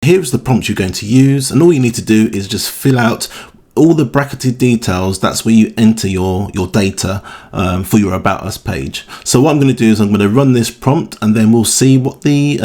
Here's the prompt you're going to use, and all you need to do is just fill out all the bracketed details. That's where you enter your data for your About Us page. So what I'm going to do is I'm going to run this prompt, and then we'll see what the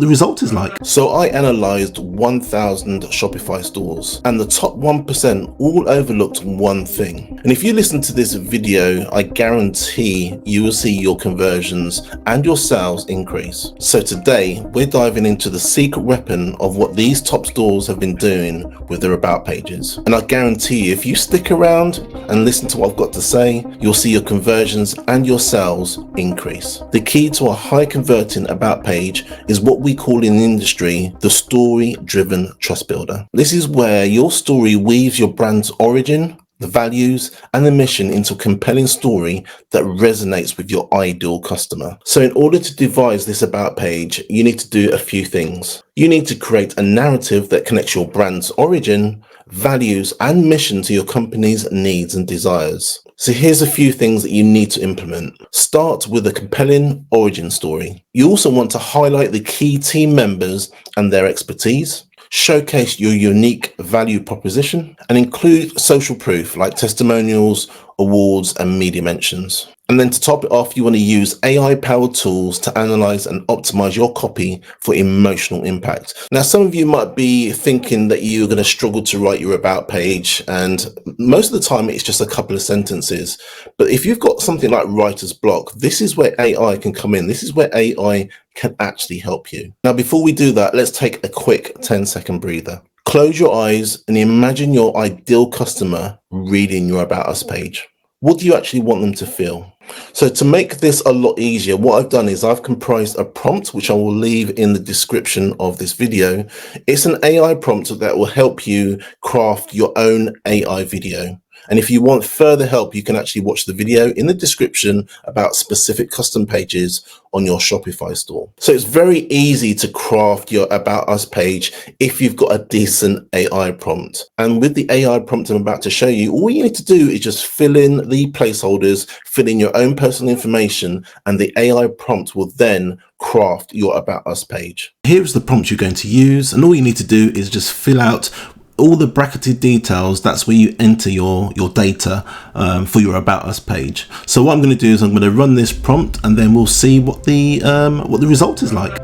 result is like. So I analyzed 1,000 Shopify stores, and the top 1% all overlooked one thing. And if you listen to this video, I guarantee you will see your conversions and your sales increase. So today we're diving into the secret weapon of what these top stores have been doing with their About pages. And I guarantee you, if you stick around and listen to what I've got to say, you'll see your conversions and your sales increase. The key to a high converting About page is what we call in the industry the story-driven trust builder. This is where your story weaves your brand's origin, the values and the mission into a compelling story that resonates with your ideal customer. So in order to devise this About page, you need to do a few things. You need to create a narrative that connects your brand's origin, values and mission to your company's needs and desires. So here's a few things that you need to implement. Start with a compelling origin story. You also want to highlight the key team members and their expertise. Showcase your unique value proposition and include social proof like testimonials, awards and media mentions. And then to top it off, you want to use AI-powered tools to analyze and optimize your copy for emotional impact. Now, some of you might be thinking that you're going to struggle to write your About page, and most of the time it's just a couple of sentences. But if you've got something like writer's block, this is where AI can come in. This is where AI can actually help you. Now, before we do that, let's take a quick 10-second breather. Close your eyes and imagine your ideal customer reading your About Us page. What do you actually want them to feel? So to make this a lot easier, what I've done is I've comprised a prompt, which I will leave in the description of this video. It's an AI prompt that will help you craft your own AI video. And if you want further help, you can actually watch the video in the description about specific custom pages on your Shopify store. So it's very easy to craft your About Us page if you've got a decent AI prompt. And with the AI prompt I'm about to show you, all you need to do is just fill in the placeholders, fill in your own personal information, and the AI prompt will then craft your About Us page. Here's the prompt you're going to use, and all you need to do is just fill out all the bracketed details. That's where you enter your data for your About Us page. So what I'm going to do is I'm going to run this prompt, and then we'll see what the result is like.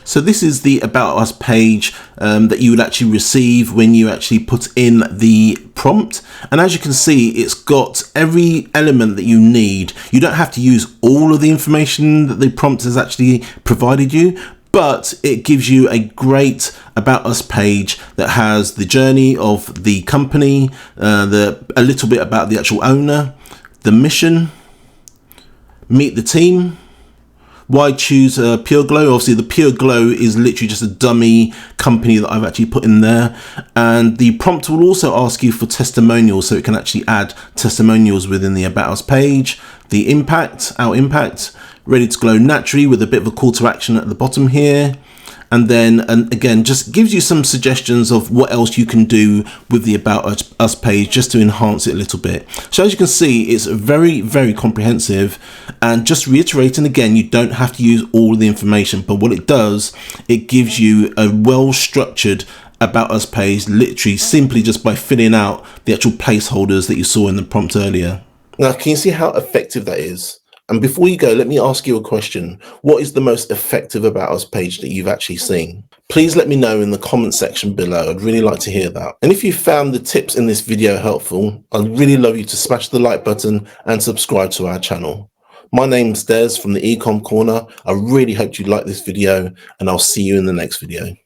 So this is the About Us page that you would actually receive when you actually put in the prompt. And as you can see, it's got every element that you need. You don't have to use all of the information that the prompt has actually provided you, but it gives you a great About Us page that has the journey of the company, a little bit about the actual owner, the mission, meet the team. Why choose Pure Glow? Obviously, the Pure Glow is literally just a dummy company that I've actually put in there. And the prompt will also ask you for testimonials, so it can actually add testimonials within the About Us page. The impact, our impact, ready to glow naturally with a bit of a call to action at the bottom here. And then, and again, just gives you some suggestions of what else you can do with the About Us page just to enhance it a little bit. So as you can see, it's very, very comprehensive. And just reiterating again, you don't have to use all of the information, but what it does, it gives you a well-structured About Us page, literally simply just by filling out the actual placeholders that you saw in the prompt earlier. Now, can you see how effective that is? And before you go, let me ask you a question. What is the most effective About Us page that you've actually seen? Please let me know in the comment section below. I'd really like to hear that. And if you found the tips in this video helpful, I'd really love you to smash the like button and subscribe to our channel. My name's Des from the Ecom Corner. I really hope you liked this video, and I'll see you in the next video.